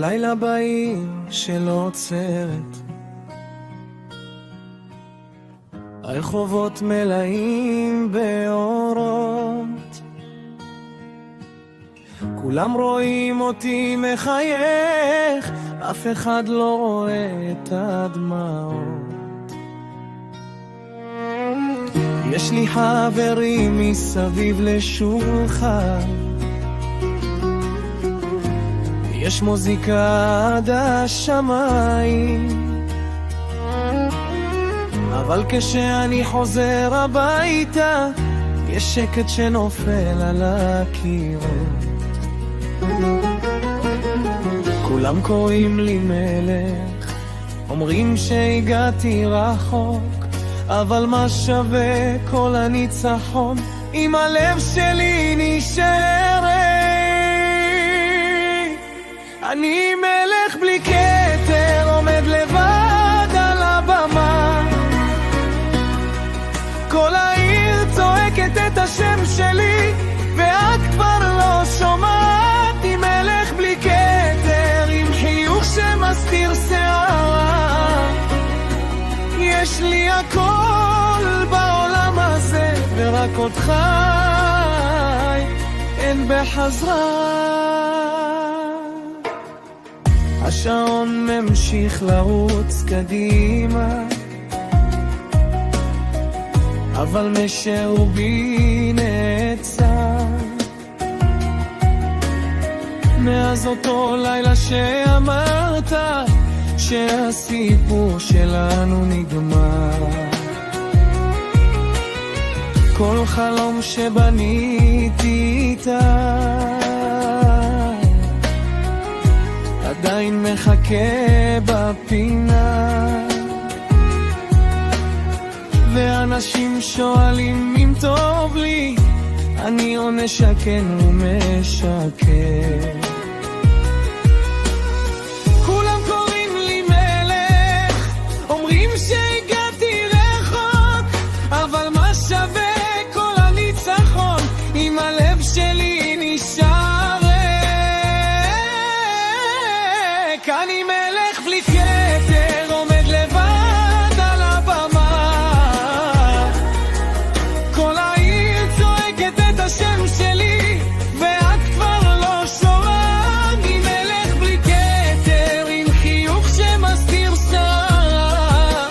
לילה בעיר של עוצרת, הרחובות מלאים באורות, כולם רואים אותי מחייך, אף אחד לא רואה את הדמעות. יש לי חברים מסביב לשולחן, יש מוזיקה עד השמיים, אבל כשאני חוזר הביתה יש שקט שנופל על הקירות. כולם קוראים לי מלך, אומרים שהגעתי רחוק, אבל מה שווה כל הניצחון אם הלב שלי נשארת? אני מלך בלי כתר, עומד לבד על הבמה, כל העיר צועקת את השם שלי ואת כבר לא שומעת. אני מלך בלי כתר, עם חיוך שמסתיר שערה, יש לי הכל בעולם הזה ורק אותך אין בחזרה. השעון ממשיך לרוץ קדימה, אבל משהו בי נעצר. מאז אותו לילה שאמרת שהסיפור שלנו נגמר, כל חלום שבניתי איתה עדיין מחכה בפינה, ואנשים שואלים אם טוב לי, אני עונה שכן ומשקר. כולם קוראים לי מלך, אומרים שהגעתי רחוק, אבל מה שווה כל הניצחון אם הלב שלי נשאר ריק? אני מלך בלי כתר, עומד לבד על הבמה, כל העיר צועקת את השם שלי ואת כבר לא שומעת. אני מלך בלי כתר, עם חיוך שמסתיר שערה,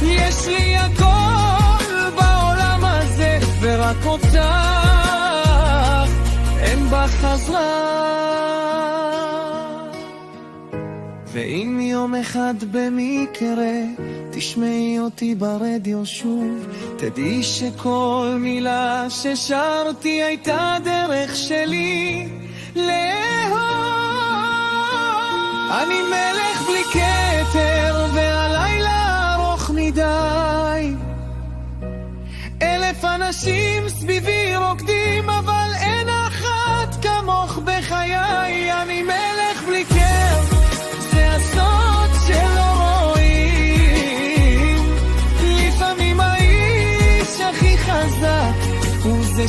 יש לי הכל בעולם הזה ורק אותך אין בחזרה. ואם יום אחד במקרה תשמעי אותי ברדיו שוב, תדעי שכל מילה ששרתי הייתה דרך שלי לאהוב. אני מלך בלי כתר והלילה ארוך מדי, 1000 אנשים סביבי רוקדים, אבל אין אחת כמוך בחיי. אני מלך בלי כתר, זה הסוד שלא רואים, לפעמים האיש הכי חזק הוא זה